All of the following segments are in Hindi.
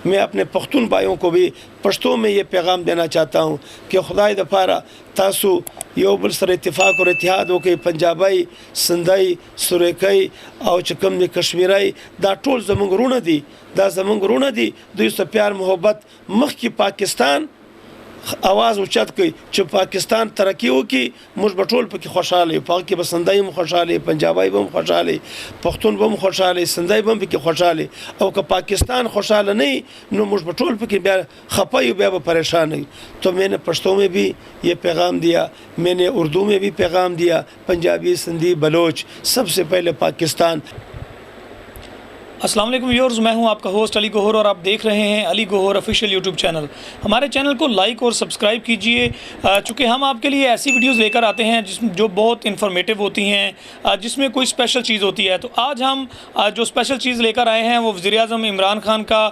मैं अपने पख्तून भाइयों को भी पश्तो में ये पैगाम देना चाहता हूँ कि खुदाई दफारा तासु यो बल सर इत्तेफाक और इतिहाद हो के पंजाबी सिंधई सुरेकई और चकम ने कश्मीराई दा टोल जमंग रूण दी दा जमंग रूण दी दुई प्यार मोहब्बत मख की पाकिस्तान आवाज़ उचत कई जो पाकिस्तान तरक्की हो की मुझ बटोल पर खुशहाल पाक की बसंदाई में खुशहाल पंजाबी बम खुशहाल पख्तून बम खुशहाल सिंधाई बम की खुशहाल और का पाकिस्तान खुशहाल नहीं नो मुझ बटोल पर ब्या खपाई ब्या परेशान नहीं। तो मैंने पश्तो में भी ये पैगाम दिया, मैंने उर्दू में भी पैगाम दिया, पंजाबी सिंधी बलोच सबसे पहले पाकिस्तान। अस्सलाम वालेकुम व्यूअर्स, मैं हूं आपका होस्ट अली गौहर और आप देख रहे हैं Ali Gauhar official YouTube channel. हमारे चैनल को लाइक और सब्सक्राइब कीजिए, चूँकि हम आपके लिए ऐसी वीडियोस लेकर आते हैं जो बहुत इन्फॉर्मेटिव होती हैं, जिसमें कोई स्पेशल चीज़ होती है। तो आज हम जो स्पेशल चीज़ लेकर आए हैं वो वज़ीर-ए-आज़म इमरान खान का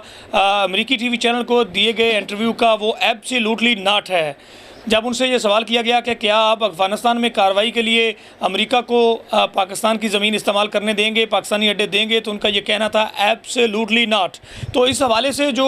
अमेरिकी TV चैनल को दिए गए इंटरव्यू का वो एब्सोल्युटली नॉट है। जब उनसे ये सवाल किया गया कि क्या आप अफ़गानिस्तान में कार्रवाई के लिए अमेरिका को पाकिस्तान की ज़मीन इस्तेमाल करने देंगे, पाकिस्तानी अड्डे देंगे, तो उनका ये कहना था एब्सोल्युटली नॉट। तो इस हवाले से जो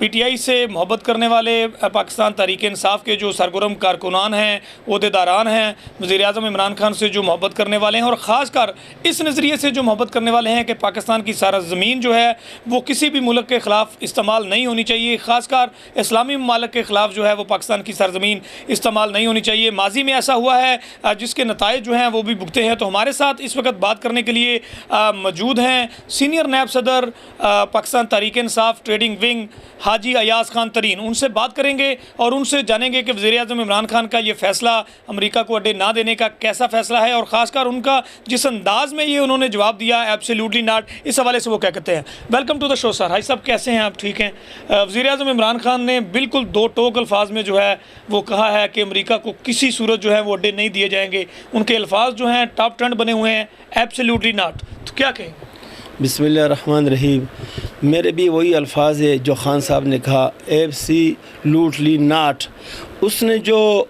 PTI से मोहब्बत करने वाले पाकिस्तान तहरीक इंसाफ के जो सरगर्म कारकुनान हैं, ओहदेदारान हैं, वज़ीर-ए-आज़म इमरान खान से जो मोहब्बत करने वाले हैं और ख़ासकर इस नज़रिए से जो मोहब्बत करने वाले हैं कि पाकिस्तान की सारा ज़मीन जो है वो किसी भी मुल्क के ख़िलाफ़ इस्तेमाल नहीं होनी चाहिए, ख़ासकर इस्लामी ममालिक के ख़िलाफ़ जो है वो पाकिस्तान की सरजमीन इस्तेमाल नहीं होनी चाहिए। माजी में ऐसा हुआ है जिसके नताइज जो हैं वो भी भुगते हैं। तो हमारे साथ इस वक्त बात करने के लिए मौजूद हैं सीनियर नायब सदर पाकिस्तान तहरीक इंसाफ ट्रेडिंग विंग हाजी अयाज खान तरीन। उनसे बात करेंगे और उनसे जानेंगे कि वज़ीर-ए-आज़म इमरान खान का ये फ़ैसला अमेरिका को अड्डे ना देने का कैसा फ़ैसला है और ख़ासकर उनका जिस अंदाज़ में ये उन्होंने जवाब दिया एब्सोल्युटली नॉट, इस हवाले से वो क्या कहते हैं। Welcome to the show sir. Hi साहब, कैसे हैं आप? ठीक हैं। वज़ीर-ए-आज़म इमरान खान ने बिल्कुल दो टोक अल्फाज में जो है वो कहा है कि अमेरिका को किसी सूरत जो है वो अड्डे नहीं दिए जाएंगे। उनके अल्फाज जो हैं टॉप ट्रेंड बने हुए हैं, एब्सोल्युटली नॉट। तो क्या कहें? बिस्मिल्लाहिर्रहमानिर्रहीम। मेरे भी वही अल्फाज है जो खान साहब ने कहा, एब्सोल्युटली नॉट। उसने जो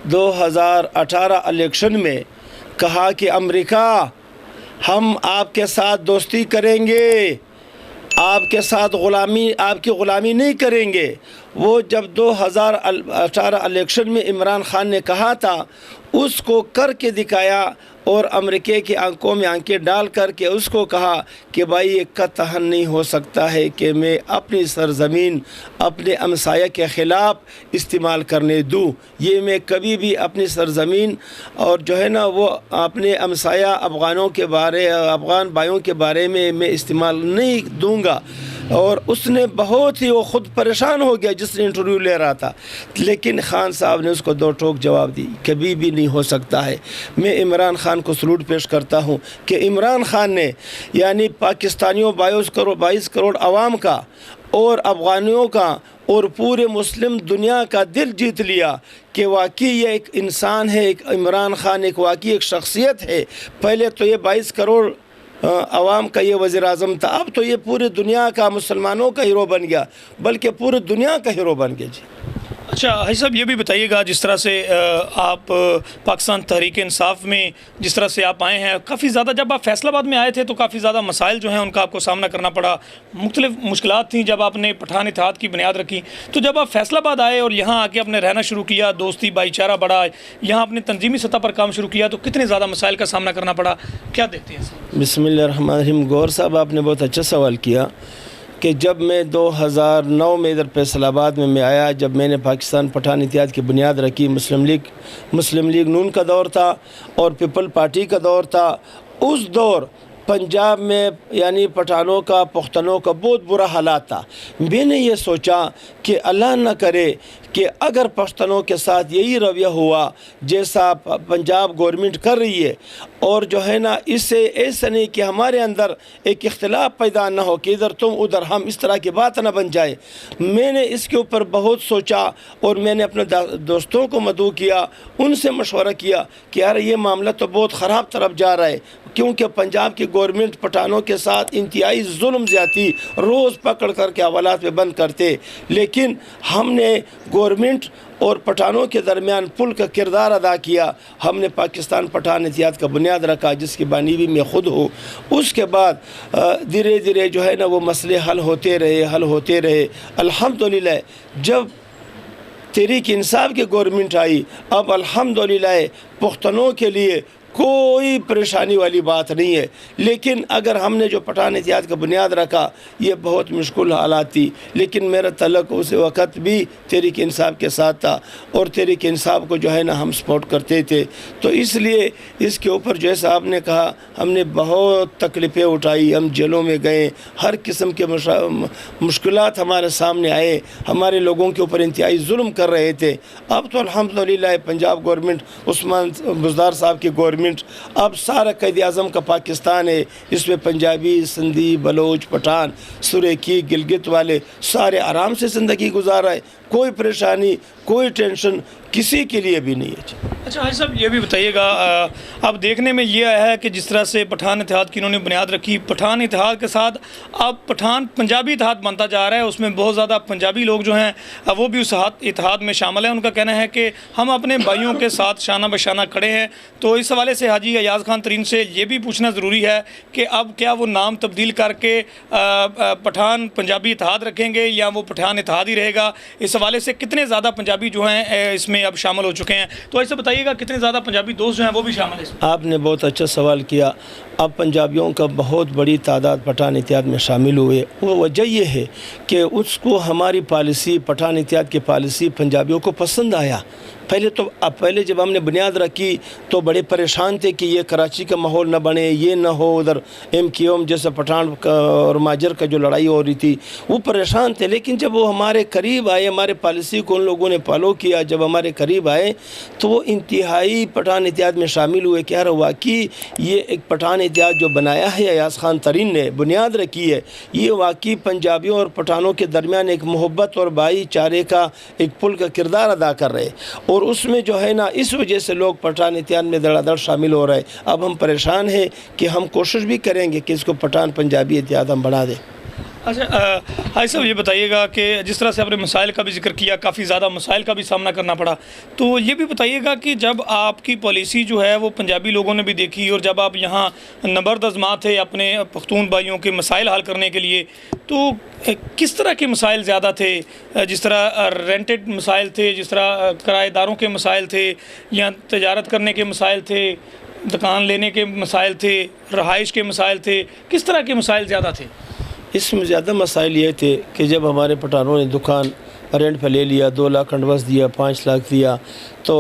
2018 इलेक्शन में कहा कि अमेरिका हम आपके साथ दोस्ती करेंगे, आपके साथ आपकी ग़ुलामी नहीं करेंगे, वो जब 2018 इलेक्शन में इमरान खान ने कहा था उसको करके दिखाया और अमेरिका की आंखों में आंखें डाल करके उसको कहा कि भाई ये कतई नहीं हो सकता है कि मैं अपनी सरज़मीन अपने हमसाया के ख़िलाफ़ इस्तेमाल करने दूँ। ये मैं कभी भी अपनी सरज़मीन और जो है ना वो अपने हमसाया अफ़गान भाइयों के बारे में मैं इस्तेमाल नहीं दूँगा। और उसने बहुत ही वो ख़ुद परेशान हो गया जिसने इंटरव्यू ले रहा था, लेकिन खान साहब ने उसको दो टोक जवाब दी, कभी भी नहीं हो सकता है। मैं इमरान खान को सलूट पेश करता हूँ कि इमरान खान ने यानी पाकिस्तानियों 22 करोड़ आवाम का और अफ़गानियों का और पूरे मुस्लिम दुनिया का दिल जीत लिया कि वाकई ये एक इंसान है, एक इमरान खान एक वाकई एक शख्सियत है। पहले तो ये 22 करोड़ आवाम का ये वज़ीर-ए-आज़म था, अब तो ये पूरी दुनिया का मुसलमानों का हीरो बन गया, बल्कि पूरी दुनिया का हीरो बन गया। जी अच्छा हाई साहब, ये भी बताइएगा जिस तरह से आप पाकिस्तान तहरीक इंसाफ में जिस तरह से आप आए हैं, काफ़ी ज़्यादा जब आप फैसलाबाद में आए थे तो काफ़ी ज़्यादा मसाइल जो हैं उनका आपको सामना करना पड़ा, मुख्तलिफ मुश्किलात थी जब आपने पठान इत्तेहाद की बुनियाद रखी। तो जब आप फैसलाबाद आए और यहाँ आके आपने रहना शुरू किया, दोस्ती भाईचारा बढ़ा, यहाँ आपने तंजीमी सतह पर काम शुरू किया, तो कितने ज़्यादा मसाइल का सामना करना पड़ा, क्या देखते हैं? बिस्मिल्लाहिर्रहमानिर्रहीम। गौर साहब, आपने बहुत अच्छा सवाल किया कि जब मैं 2009 में इधर फैसलाबाद में मैं आया, जब मैंने पाकिस्तान पठान इत्तेहाद की बुनियाद रखी, मुस्लिम लीग नून का दौर था और पीपल पार्टी का दौर था। उस दौर पंजाब में यानी पठानों का पुख्तनों का बहुत बुरा हालात था। मैंने ये सोचा कि अल्लाह न करे कि अगर पश्तनों के साथ यही रवैया हुआ जैसा पंजाब गवर्नमेंट कर रही है, और जो है ना इससे ऐसा नहीं कि हमारे अंदर एक इख्तिलाफ पैदा ना हो कि इधर तुम उधर हम, इस तरह की बात ना बन जाए। मैंने इसके ऊपर बहुत सोचा और मैंने अपने दोस्तों को मदऊ किया, उनसे मशवरा किया कि यार ये मामला तो बहुत ख़राब तरफ जा रहा है, क्योंकि पंजाब की गवर्नमेंट पठानों के साथ इंतहाई जुल्म ज़्यादती रोज़ पकड़ कर के हवालात में बंद करते। लेकिन हमने गवर्नमेंट गवर्नमेंट और पठानों के दरमियान पुल का किरदार अदा किया। हमने पाकिस्तान पठान इत्तेहाद का बुनियाद रखा, जिसकी बानी भी मैं ख़ुद हूँ। उसके बाद धीरे धीरे जो है ना वो मसले हल होते रहे। अल्हम्दुलिल्लाह जब तहरीक इंसाफ की गवर्नमेंट आई, अब अल्हम्दुलिल्लाह पुख्तनों के लिए कोई परेशानी वाली बात नहीं है। लेकिन अगर हमने जो पठान इत्तेहाद का बुनियाद रखा, ये बहुत मुश्किल हालात थी, लेकिन मेरा तल्लुक़ उस वक़्त भी तहरीक इंसाफ के साथ था और तहरीक इंसाफ को जो है ना हम सपोर्ट करते थे। तो इसलिए इसके ऊपर जैसा आपने कहा, हमने बहुत तकलीफ़ें उठाई, हम जेलों में गए, हर किस्म के मुश्किलात हमारे सामने आए, हमारे लोगों के ऊपर इंतहाई जुल्म कर रहे थे। अब तो अल्हम्दुलिल्लाह पंजाब गवर्नमेंट, उस्मान बुज़दार साहब की गवर्नमेंट, अब सारा क़ैद आज़म का पाकिस्तान है। इसमें पंजाबी, सिंधी, बलोच, पठान, सुरेकी, गिलगित वाले सारे आराम से ज़िंदगी गुजार रहे। कोई परेशानी, कोई टेंशन किसी के लिए भी नहीं है। अच्छा हाजी साहब, ये भी बताइएगा, अब देखने में ये आया है कि जिस तरह से पठान इत्तेहाद की इन्होंने बुनियाद रखी, पठान इत्तेहाद के साथ अब पठान पंजाबी इत्तेहाद बनता जा रहा है। उसमें बहुत ज़्यादा पंजाबी लोग जो हैं वो भी उस इत्तेहाद में शामिल हैं। उनका कहना है कि हम अपने भाइयों के साथ शाना बशाना खड़े हैं। तो इस हवाले से हाजी अयाज़ खान तरीन से ये भी पूछना ज़रूरी है कि अब क्या वो नाम तब्दील करके पठान पंजाबी इत्तेहाद रखेंगे या वो पठान इत्तेहाद ही रहेगा? इस हवाले से कितने ज़्यादा पंजाबी जो हैं इसमें अब शामिल हो चुके हैं, तो ऐसे बताइएगा कितने ज़्यादा पंजाबी दोस्त जो हैं वो भी शामिल हैं? आपने बहुत अच्छा सवाल किया। अब पंजाबियों का बहुत बड़ी तादाद पठान इत्तेहाद में शामिल हुए। वो वजह ये है कि उसको हमारी पॉलिसी, पठान इत्तेहाद की पॉलिसी पंजाबियों को पसंद आया। पहले जब हमने बुनियाद रखी तो बड़े परेशान थे कि ये कराची का माहौल न बने, ये न हो, उधर MQM जैसे पठान और माजर का जो लड़ाई हो रही थी, वो परेशान थे। लेकिन जब वो हमारे करीब आए, हमारे पॉलिसी को उन लोगों ने फॉलो किया, जब हमारे करीब आए तो वो इंतहाई पठान इत्तेहाद में शामिल हुए। क्या रहा कि ये एक पठान इत्तेहाद जो बनाया है अयाज़ खान तरीन ने, बुनियाद रखी है, ये वाकई पंजाबियों और पठानों के दरमियान एक मोहब्बत और भाईचारे का एक पुल का किरदार अदा कर रहे। और उसमें जो है ना, इस वजह से लोग पठान इत्तेहाद में धड़ाधड़ शामिल हो रहे हैं। अब हम परेशान हैं कि हम कोशिश भी करेंगे कि इसको पठान पंजाबी इत्तेहाद हम बढ़ा दें। अच्छा हाजी साहब, ये बताइएगा कि जिस तरह से आपने मसाइल का भी जिक्र किया, काफ़ी ज़्यादा मसाइल का भी सामना करना पड़ा, तो ये भी बताइएगा कि जब आपकी पॉलिसी जो है वो पंजाबी लोगों ने भी देखी और जब आप यहाँ नंबर्द आज़मा थे अपने पख्तून भाइयों के मसाइल हल करने के लिए, तो किस तरह के मसाइल ज़्यादा थे? जिस तरह रेंटेड मसाइल थे, जिस तरह किराएदारों के मसाइल थे, या तजारत करने के मसाइल थे, दुकान लेने के मसाइल थे, रहाइश के मसाइल थे, किस तरह के मसाइल ज़्यादा थे? इसमें ज़्यादा मसाइल ये थे कि जब हमारे पठानों ने दुकान रेंट पे ले लिया, 2 लाख एडवांस दिया, 5 लाख दिया, तो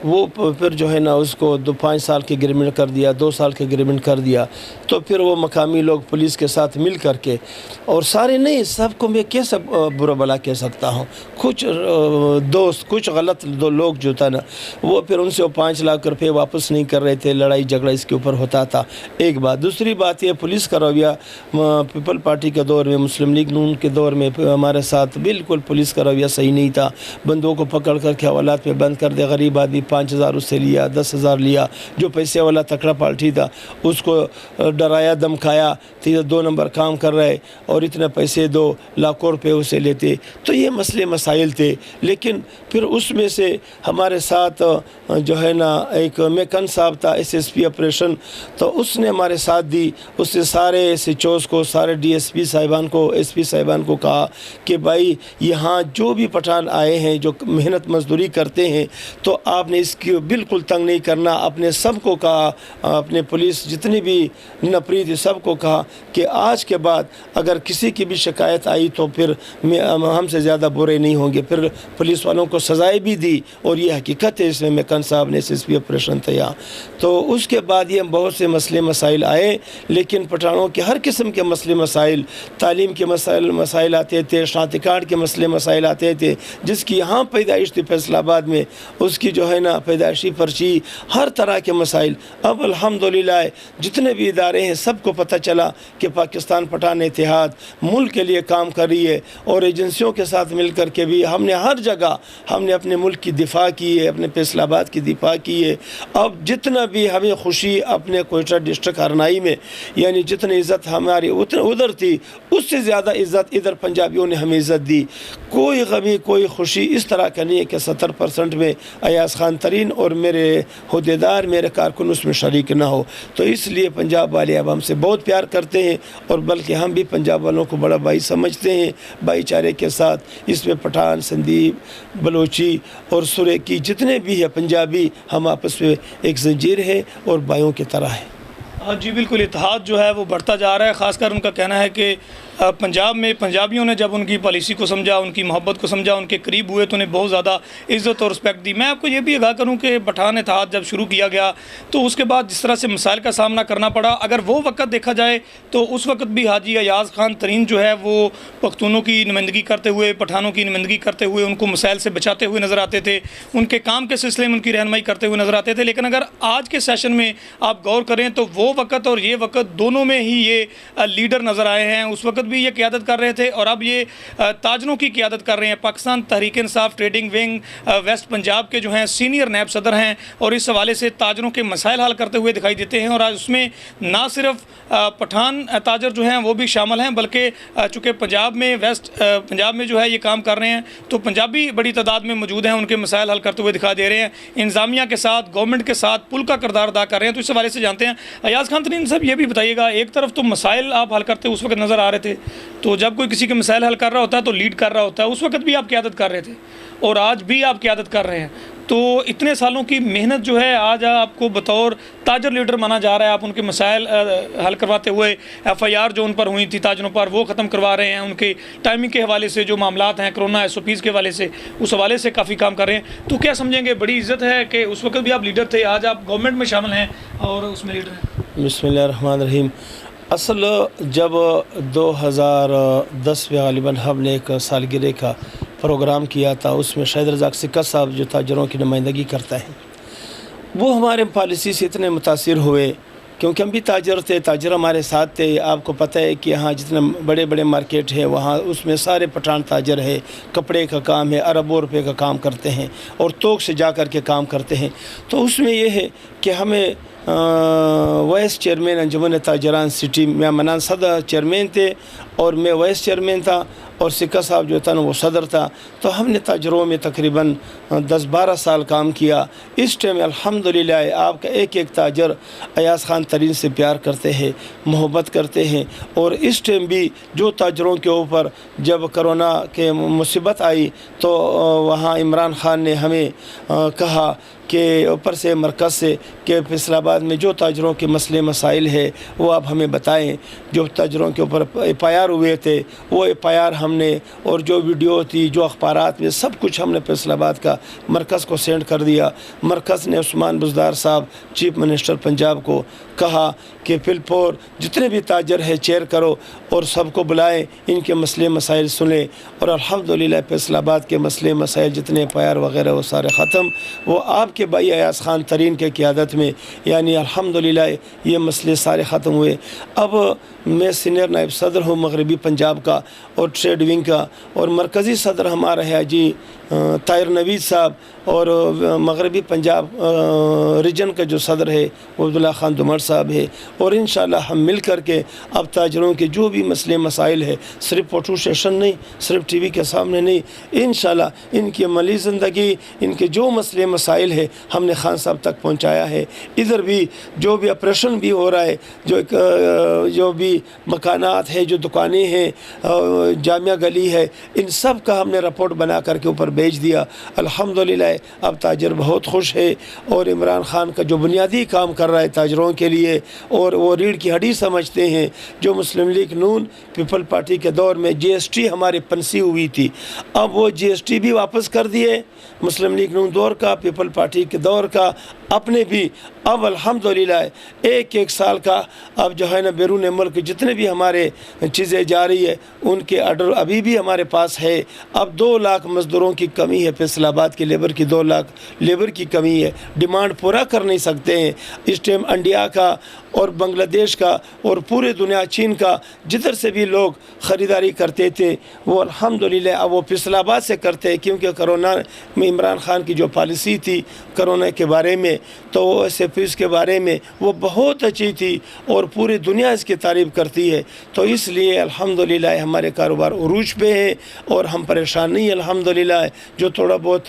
वो फिर जो है ना उसको 5 साल के एग्रीमेंट कर दिया, 2 साल के एग्रीमेंट कर दिया। तो फिर वो मकामी लोग पुलिस के साथ मिल कर के, और सारे नहीं, सबको मैं कैसे बुरा भला कह सकता हूँ, कुछ दोस्त, कुछ गलत लोग जो था ना, वो फिर उनसे वो 5 लाख रुपये वापस नहीं कर रहे थे। लड़ाई झगड़ा इसके ऊपर होता था। एक बात। दूसरी बात ये, पुलिस का रवैया पीपल पार्टी के दौर में, मुस्लिम लीग नून के दौर में हमारे साथ बिल्कुल पुलिस का रवैया सही नहीं था। बंदों को पकड़ कर के हवालात पे बंद कर दे, गरीब आदमी 5,000 उससे लिया, 10,000 लिया, जो पैसे वाला तकड़ा पार्टी था उसको डराया धमकाया, तो 2 नंबर काम कर रहे और इतने पैसे दो, लाखों रुपये उसे लेते। तो ये मसले मसाइल थे। लेकिन फिर उसमें से हमारे साथ जो है ना एक मेकन साहब था, SSP ऑपरेशन, तो उसने हमारे साथ दी। उससे सारे SHOs को, सारे DSP साहिबान को, SP साहिबान को कहा कि भाई यहाँ जो भी पठान आए हैं, जो मेहनत मजदूरी करते हैं, तो आपने इसकी बिल्कुल तंग नहीं करना। अपने सबको कहा, अपने पुलिस जितनी भी नफरी थी सबको कहा कि आज के बाद अगर किसी की भी शिकायत आई तो फिर हमसे ज़्यादा बुरे नहीं होंगे। फिर पुलिस वालों को सज़ाएँ भी दी, और ये हकीकत है। इसमें मेकन साहब ने SSP ऑपरेशन तैयार। तो उसके बाद ये बहुत से मसले मसाइल आए, लेकिन पठानों के हर किस्म के मसले मसाइल, तालीम के मसाइल आते थे, शांति कार्ड के मसले मसाइल आते थे। जिसकी यहाँ पैदाइश थी फैसलाबाद में, उसकी जो है ना पैदाइशी पर्ची, हर तरह के मसाइल। अब अल्हम्दुलिल्लाह जितने भी इदारे हैं सबको पता चला कि पाकिस्तान पठान इत्तेहाद मुल्क के लिए काम कर रही है, और एजेंसियों के साथ मिल कर के भी हमने हर जगह हमने अपने मुल्क की दिफा की है, अपने फैसलाबाद की दिफा की है। अब जितना भी हमें खुशी अपने कोयटा डिस्ट्रिक्ट हरनाई में, यानी जितनी इज़्ज़त हमारी उधर थी, उससे ज़्यादा इज़्ज़त इधर पंजाबियों ने हमें इज़्ज़त दी। कोई गमी कोई खुशी इस तरह का नहीं है कि 70% में अयाज खान तरीन और मेरे अहदेदार मेरे कारकुन उसमें शरीक ना हो। तो इसलिए पंजाब वाले अब हमसे बहुत प्यार करते हैं और बल्कि हम भी पंजाब वालों को बड़ा भाई समझते हैं, भाईचारे के साथ। इसमें पठान, संदीप, बलोची और सुरेकी जितने भी है पंजाबी, हम आपस में एक जंजीर है और भाइयों की तरह है। जी बिल्कुल, इत्तेहाद जो है वो बढ़ता जा रहा है। ख़ासकर उनका कहना है कि पंजाब में पंजाबियों ने जब उनकी पॉलिसी को समझा, उनकी मोहब्बत को समझा, उनके करीब हुए तो उन्हें बहुत ज़्यादा इज़्ज़त और रिस्पेक्ट दी। मैं आपको ये भी आगाह करूँ कि पठान इत्तेहाद जब शुरू किया गया तो उसके बाद जिस तरह से मसाइल का सामना करना पड़ा, अगर वो वक्त देखा जाए तो उस वक्त भी हाजी अयाज खान तरीन जो है वो पख्तूनों की नुमाइंदगी करते हुए, पठानों की नुमाइंदगी करते हुए उनको मसाइल से बचाते हुए नज़र आते थे, उनके काम के सिलसिले में उनकी रहनुमाई करते हुए नज़र आते थे। लेकिन अगर आज के सेशन में आप गौर करें तो वो वक्त और ये वक्त दोनों में ही ये लीडर नज़र आए हैं। उस वक्त भी ये क़यादत कर रहे थे और अब ये ताजरों की क़यादत कर रहे हैं। Pakistan Tehreek Insaf trading wing waste Punjab के जो हैं सीनियर नायब सदर हैं और इस हवाले से ताजरों के मसाइल हल करते हुए दिखाई देते हैं। और आज उसमें ना सिर्फ पठान ताजर जो हैं वो भी शामिल हैं, बल्कि चूँकि पंजाब में वेस्ट पंजाब में जो है ये काम कर रहे हैं तो पंजाबी बड़ी तादाद में मौजूद हैं, उनके मसाइल हल करते हुए दिखा दे रहे हैं, इंतज़ामिया के साथ, गवर्नमेंट के साथ पुल का किरदार अदा कर रहे हैं। तो इस हवाले से जानते हैं अयाज खान तरीन साहब, ये भी बताइएगा, एक तरफ तो मसाइल आप हल करते उस वक्त नज़र आ रहे थे, तो जब कोई किसी के मसाइल हल कर रहा होता है तो लीड कर रहा होता है, उस वक्त भी आप क़यादत कर रहे थे और आज भी आप क़यादत कर रहे हैं। तो इतने सालों की मेहनत जो है आज आपको बतौर ताजर लीडर माना जा रहा है। आप उनके मसाइल हल करवाते हुए FIR जो उन पर हुई थी ताजरों पर वो ख़त्म करवा रहे हैं, उनके टाइमिंग के हवाले से जो मामलात हैं, कोरोना SOPs के हवाले से, उस हवाले से काफ़ी काम कर रहे हैं। तो क्या समझेंगे, बड़ी इज़्ज़त है कि उस वक्त भी आप लीडर थे, आज आप गवर्नमेंट में शामिल हैं और उसमें लीडर हैं। बिस्मिल्लाहिर्रहमानिर्रहीम। असल जब 2010 में गालिबन हमने एक सालगिरह का प्रोग्राम किया था, उसमें शाहिद रज़ाक सिक्का साहब जो ताजरों की नुमाइंदगी करता है, वो हमारे पॉलिसी से इतने मुतासिर हुए क्योंकि हम भी ताजर थे, ताजर हमारे साथ थे। आपको पता है कि यहाँ जितने बड़े बड़े मार्केट है वहाँ उसमें सारे पठान ताजर है, कपड़े का काम है, अरबों रुपये का काम करते हैं और तोक से जा कर के काम करते हैं। तो उसमें ये है कि हमें वाइस चेयरमैन अंजुमन ताजरान सिटी में मनान सदर चेयरमैन थे और मैं वाइस चेयरमैन था और सिक्का साहब जो था ना वो सदर था। तो हमने ताजरों में तकरीबन 10-12 साल काम किया। इस टाइम अल्हम्दुलिल्लाह आपका एक एक ताजर अयाज खान तरीन से प्यार करते हैं, मोहब्बत करते हैं। और इस टाइम भी जो ताजरों के ऊपर जब कोरोना के मुसीबत आई तो वहाँ इमरान खान ने हमें कहा कि ऊपर से मरकज़ से कि फैसलाबाद में जो ताजरों के मसले मसाइल है वो आप हमें बताएं। जो ताजरों के ऊपर FIR हुए थे वो FIR हमने और जो वीडियो थी, जो अखबारात में, सब कुछ हमने फैसलाबाद का मरकज़ को सेंड कर दिया। मरकज़ ने उस्मान बुज़दार साहब चीफ मिनिस्टर पंजाब को कहा कि फिलपोर जितने भी ताजर है चेयर करो और सबको बुलाएं, इनके मसले मसाइल सुने। और अल्हम्दुलिल्लाह फैसलाबाद के मसले मसाइल जितने FIR वगैरह वो सारे ख़त्म। वो आपके भाई अयाज खान तरीन के क़यादत में यानी अल्हम्दुलिल्लाह ये मसले सारे ख़त्म हुए। अब मैं सीनियर नायब सदर हूँ मगरबी पंजाब का और ट्रेड विंग का, और मरकज़ी सदर हमारा है जी ताहिर नवीद साहब, और मगरबी पंजाब रीजन का जो सदर है वो अब्दुल्ला खान दुमर साहब है। और इंशाअल्लाह हम मिल कर के अब ताजरों के जो भी मसले मसाइल है, सिर्फ फोटो सेशन नहीं, सिर्फ TV के सामने नहीं, इंशाअल्लाह इनकी अमली ज़िंदगी, इनके जो मसले मसाइल है हमने खान साहब तक पहुँचाया है। इधर भी जो भी ऑपरेशन भी हो रहा है, जो भी मकानात है, जो दुकानें हैं, जामिया गली है, इन सब का हमने रिपोर्ट बना करके ऊपर भेज दिया। अल्हम्दुलिल्लाह अब ताजर बहुत खुश है और इमरान खान का जो बुनियादी काम कर रहा है ताजरों के लिए, और वो रीढ़ की हड्डी समझते हैं। जो मुस्लिम लीग नून पीपल पार्टी के दौर में GST हमारी पंसी हुई थी, अब वो GST भी वापस कर दिए। मुस्लिम लीग नून दौर का, पीपल पार्टी के दौर का, अपने भी अब अल्हम्दुलिल्लाह एक साल का अब जो है ना बैरून मुल्क जितने भी हमारे चीज़ें जा रही है उनके ऑर्डर अभी भी हमारे पास है। अब 2 लाख मज़दूरों की कमी है, फैसलाबाद के लेबर की 2 लाख लेबर की कमी है, डिमांड पूरा कर नहीं सकते हैं। इस टाइम इंडिया का और बांग्लादेश का और पूरे दुनिया चीन का जिधर से भी लोग ख़रीदारी करते थे वो अल्हम्दुलिल्लाह अब वो फैसलाबाद से करते हैं, क्योंकि कोरोना में इमरान खान की जो पॉलिसी थी कोरोना के बारे में, तो वो ऐसे फीस के बारे में वो बहुत अच्छी थी और पूरी दुनिया इसकी तारीफ़ करती है। तो इसलिए अल्हम्दुलिल्लाह हमारे कारोबार उरूज पे है और हम परेशान नहीं, अल्हम्दुलिल्लाह। जो थोड़ा बहुत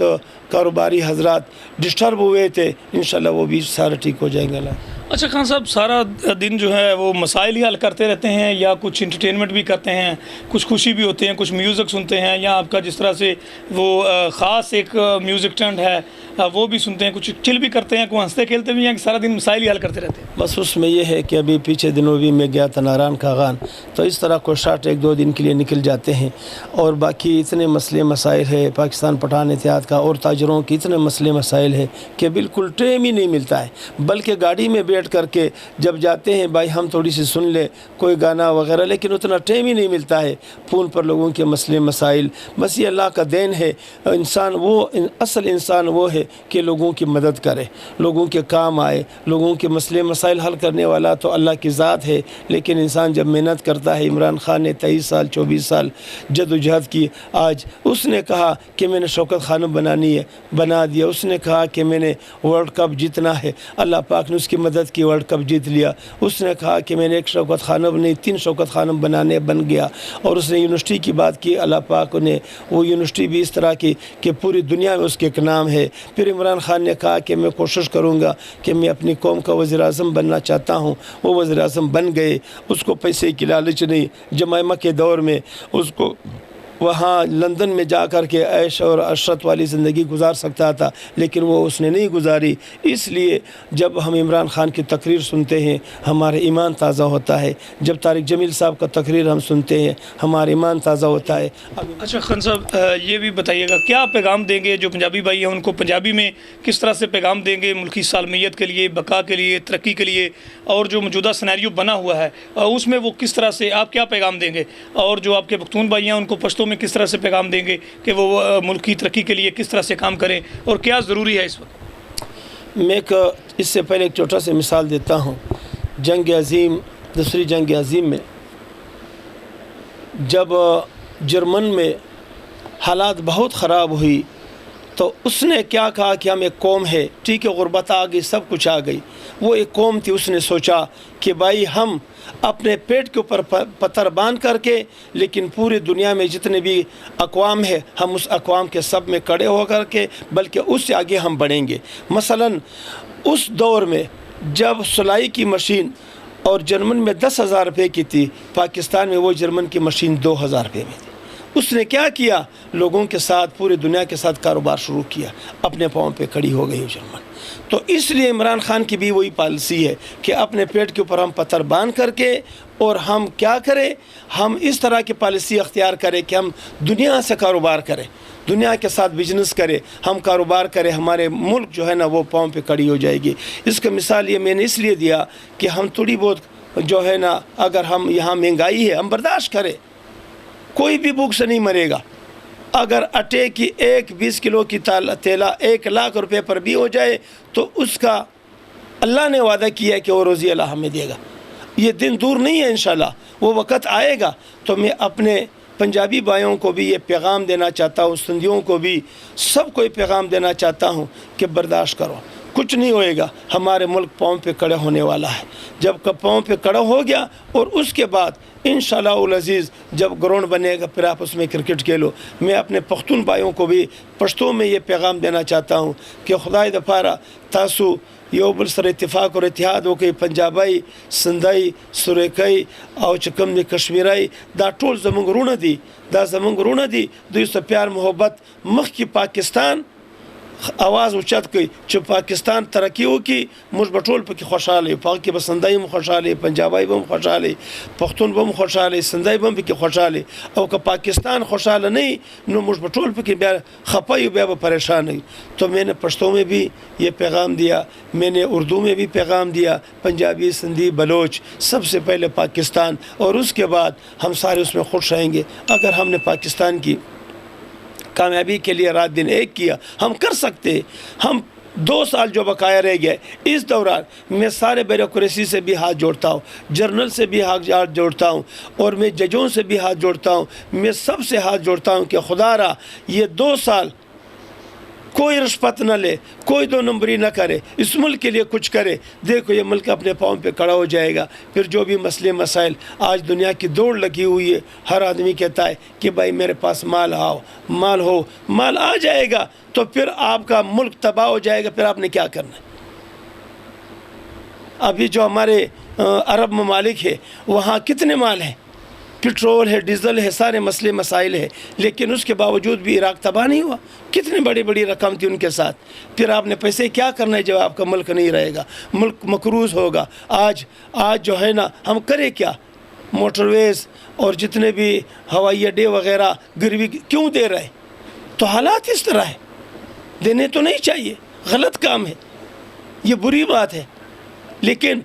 कारोबारी हजरात डिस्टर्ब हुए थे इंशाल्लाह वो भी सारे ठीक हो जाएंगे। अच्छा खान साहब, सारा दिन जो है वो मसाइल ही हल करते रहते हैं या कुछ इंटरटेनमेंट भी करते हैं, कुछ खुशी भी होते हैं, कुछ म्यूज़िक सुनते हैं, या आपका जिस तरह से वो ख़ास एक म्यूज़िक ट्रेंड है वो भी सुनते हैं, कुछ चिल भी करते हैं, कोई हंसते खेलते भी हैं कि सारा दिन मसाइल ही हल करते रहते हैं? बस उसमें यह है कि अभी पीछे दिनों भी मैं गया था नारायण खागान, तो इस तरह को शार्ट 1-2 दिन के लिए निकल जाते हैं और बाकी इतने मसले मसाइल है पाकिस्तान पठान एहतियात का और ताजरों के इतने मसले मसाइल है कि बिल्कुल टाइम ही नहीं मिलता है। बल्कि गाड़ी में बैठ करके जब जाते हैं भाई हम थोड़ी सी सुन ले कोई गाना वगैरह, लेकिन उतना टाइम ही नहीं मिलता है फ़ोन पर लोगों के मसले मसाइल। बस ये अल्लाह का देन है, इंसान वो असल इंसान वो है कि लोगों की मदद करे, लोगों के काम आए, लोगों के मसले मसाइल हल करने वाला तो अल्लाह की ज़ात है। लेकिन इंसान जब मेहनत करता है, इमरान खान ने 23 साल 24 साल जदोजहद की, आज उसने कहा कि मैंने शौकत खानम बनानी है, बना दिया। उसने कहा कि मैंने वर्ल्ड कप जीतना है, अल्लाह पाक ने उसकी मदद की, वर्ल्ड कप जीत लिया। उसने कहा कि मैंने एक शौकत खानम नहीं 3 शौकत खानम बनाने बन गया। और उसने यूनिवर्सिटी की बात की, अल्लाह पाक ने वो यूनिवर्सिटी भी इस तरह की कि पूरी दुनिया में उसके एक नाम है। फिर इमरान खान ने कहा कि मैं कोशिश करूँगा कि मैं अपनी कौम का वज़ीर आज़म बनना चाहता हूँ, वो वज़ीर आज़म बन गए। उसको पैसे की लालच नहीं, जमाइमा के दौर में उसको वहाँ लंदन में जा कर के ऐश और अशरत वाली ज़िंदगी गुजार सकता था, लेकिन वो उसने नहीं गुजारी। इसलिए जब हम इमरान खान की तकरीर सुनते हैं हमारा ईमान ताज़ा होता है, जब तारिक जमील साहब का तकरीर हम सुनते हैं हमारा ईमान ताज़ा होता है। अच्छा खान साहब, ये भी बताइएगा क्या पैगाम देंगे जो पंजाबी भाई हैं उनको, पंजाबी में किस तरह से पैगाम देंगे मुल्की सालमियत के लिए, बका के लिए, तरक्की के लिए, और जो मौजूदा सिनेरियो बना हुआ है उसमें वो किस तरह से आप क्या पैगाम देंगे, और जो आपके पख्तून भाई हैं उनको पश्तो में किस तरह से पैगाम देंगे कि वो मुल्क की तरक्की के लिए किस तरह से काम करें और क्या ज़रूरी है इस वक्त? मैं इससे पहले एक छोटा सा मिसाल देता हूँ। जंग अज़ीम, दूसरी जंग अज़ीम में जब जर्मन में हालात बहुत ख़राब हुई तो उसने क्या कहा कि हम एक कौम है, ठीक है गुर्बत आ गई, सब कुछ आ गई, वो एक कौम थी। उसने सोचा कि भाई हम अपने पेट के ऊपर पत्थर बांध करके, लेकिन पूरी दुनिया में जितने भी अक़वाम है हम उस अक़वाम के सब में खड़े हो करके बल्कि उससे आगे हम बढ़ेंगे। मसलन उस दौर में जब सिलाई की मशीन और जर्मन में 10,000 रुपये की थी, पाकिस्तान में वो जर्मन की मशीन 2,000 रुपये में थी। उसने क्या किया, लोगों के साथ पूरी दुनिया के साथ कारोबार शुरू किया, अपने पाँव पे खड़ी हो गई जर्मन। तो इसलिए इमरान खान की भी वही पॉलिसी है कि अपने पेट के ऊपर हम पत्थर बांध करके और हम क्या करें, हम इस तरह की पॉलिसी अख्तियार करें कि हम दुनिया से कारोबार करें, दुनिया के साथ बिजनेस करें, हम कारोबार करें, हमारे मुल्क जो है ना वो पाँव पे खड़ी हो जाएगी। इसका मिसाल ये मैंने इसलिए दिया कि हम थोड़ी बहुत जो है ना, अगर हम यहाँ महंगाई है हम बर्दाश्त करें, कोई भी भूख से नहीं मरेगा। अगर आटे की एक 20 किलो की तेला 1 लाख रुपए पर भी हो जाए तो उसका अल्लाह ने वादा किया है कि वो रोज़ी अल्लाह हमें देगा। ये दिन दूर नहीं है, इंशाल्लाह वो वक़्त आएगा। तो मैं अपने पंजाबी भाइयों को भी ये पैगाम देना चाहता हूँ, सिंधियों को भी, सबको ये पैगाम देना चाहता हूँ कि बर्दाश्त करो, कुछ नहीं होएगा, हमारे मुल्क पाँव पे खड़े होने वाला है। जब पाँव पे खड़ा हो गया और उसके बाद इंशाअल्लाह उल अज़ीज़ जब ग्राउंड बनेगा फिर आप उसमें क्रिकेट खेलो। मैं अपने पख्तून भाइयों को भी पश्तो में ये पैगाम देना चाहता हूँ कि खुदाई दफ़ारा तासु योबल सर इत्तिफाक और इतिहाद हो के पंजाबाई, सिंधाई, सुरेखई और चकम ने कश्मीराई दा टोल ज़मंग रूण दी, दा ज़मंग रूण दी, दुई प्यार मोहब्बत मख की पाकिस्तान आवाज़ उचत कई जो पाकिस्तान तरक्की हो की मुझ बटोल पर खुशहाल है, पाक की बसंदाई में खुशहाल है, पंजाबाई बम खुशहाल है, पख्तून बम खुशहाल है, सिंधाई बम की खुशहाल है। और का पाकिस्तान खुशहाल नहीं नो मुझ बटोल पर ब्या खपाई ब्या परेशान है। तो मैंने पश्तो में भी ये पैगाम दिया, मैंने उर्दू में भी पैगाम दिया, पंजाबी, सिंधी, बलोच, सबसे पहले पाकिस्तान और उसके बाद हम सारे उसमें खुश रहेंगे। अगर हमने पाकिस्तान की कामयाबी के लिए रात दिन एक किया, हम कर सकते, हम 2 साल जो बकाया रह गया, इस दौरान मैं सारे ब्यूरोक्रेसी से भी हाथ जोड़ता हूँ, जर्नल से भी हाथ जोड़ता हूँ, और मैं जजों से भी हाथ जोड़ता हूँ, मैं सबसे हाथ जोड़ता हूँ कि खुदारा ये 2 साल कोई रिश्वत न ले, कोई 2 नंबरी न करे, इस मुल्क के लिए कुछ करे। देखो ये मुल्क अपने पाँव पे खड़ा हो जाएगा। फिर जो भी मसले मसाइल, आज दुनिया की दौड़ लगी हुई है, हर आदमी कहता है कि भाई मेरे पास माल आओ, माल हो, माल आ जाएगा तो फिर आपका मुल्क तबाह हो जाएगा। फिर आपने क्या करना है? अभी जो हमारे अरब ममालिक है वहाँ कितने माल हैं, पेट्रोल है, डीज़ल है, सारे मसले मसाइल है, लेकिन उसके बावजूद भी इराक़ तबाह नहीं हुआ। कितनी बड़ी बड़ी रकम थी उनके साथ। फिर आपने पैसे क्या करना है जब आपका मुल्क नहीं रहेगा, मुल्क मकरूज़ होगा। आज जो है ना, हम करें क्या? मोटरवेज़ और जितने भी हवाई अड्डे वगैरह गिरवी क्यों दे रहे? तो हालात इस तरह है, देने तो नहीं चाहिए, गलत काम है, ये बुरी बात है। लेकिन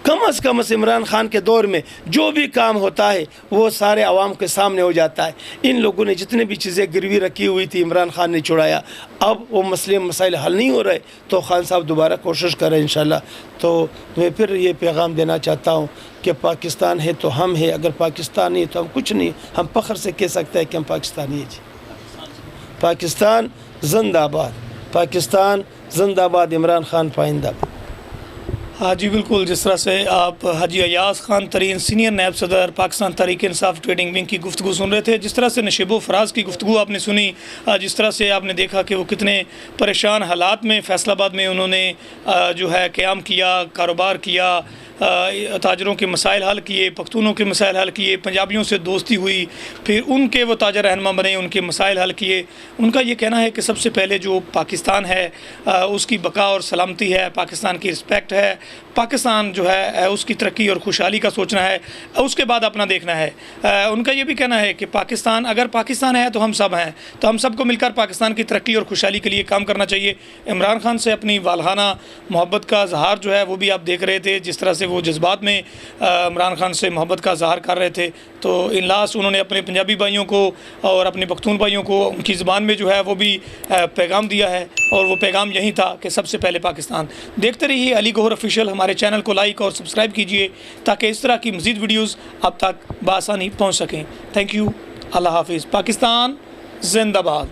कम से कम इमरान खान के दौर में जो भी काम होता है वो सारे आवाम के सामने हो जाता है। इन लोगों ने जितने भी चीज़ें गिरवी रखी हुई थी इमरान खान ने छुड़ाया। अब वो मसले मसाइल हल नहीं हो रहे तो खान साहब दोबारा कोशिश करें इंशाल्लाह। तो मैं फिर ये पैगाम देना चाहता हूँ कि पाकिस्तान है तो हम है, अगर पाकिस्तान नहीं तो हम कुछ नहीं। हम फ़ख्र से कह सकते हैं कि हम पाकिस्तानी हैं जी। पाकिस्तान जिंदाबाद, पाकिस्तान जिंदाबाद, इमरान खान पाइंदा। हाँ जी बिल्कुल, जिस तरह से आप हाजी अयाज खान तरीन सीनियर नायब सदर पाकिस्तान तहरीक इंसाफ ट्रेडिंग विंग की गुफ्तगू सुन रहे थे, जिस तरह से नशीबो फराज की गुफ्तगू आपने सुनी, जिस तरह से आपने देखा कि वो कितने परेशान हालात में फैसलाबाद में उन्होंने जो है क़याम किया, कारोबार किया, ताजरों के मसाइल हल किए, पख्तूनों के मसाइल हल किए, पंजाबियों से दोस्ती हुई, फिर उनके वो ताजर रहनुमा बने, उनके मसाइल हल किए। उनका ये कहना है कि सबसे पहले जो पाकिस्तान है उसकी बका और सलामती है, पाकिस्तान की रिस्पेक्ट है, पाकिस्तान जो है उसकी तरक्की और खुशहाली का सोचना है, उसके बाद अपना देखना है। उनका ये भी कहना है कि पाकिस्तान, अगर पाकिस्तान है तो हम सब हैं, तो हम सबको मिलकर पाकिस्तान की तरक्की और खुशहाली के लिए काम करना चाहिए। इमरान खान से अपनी वालहाना मोहब्बत का इजहार जो है वो भी आप देख रहे थे, जिस तरह से वो जज्बात में इमरान खान से मोहब्बत का इजहार कर रहे थे। तो इन लास्ट उन्होंने अपने पंजाबी भाइयों को और अपने पख्तून भाइयों को उनकी ज़बान में जो है वो भी पैगाम दिया है, और वो पैगाम यही था कि सबसे पहले पाकिस्तान। देखते रहिए अली गौहर ऑफिशियल। हमारे चैनल को लाइक और सब्सक्राइब कीजिए ताकि इस तरह की मज़ीद वीडियोज़ अब तक बआसानी पहुँच सकें। थैंक यू, अल्लाह हाफिज़। पाकिस्तान जिंदाबाद।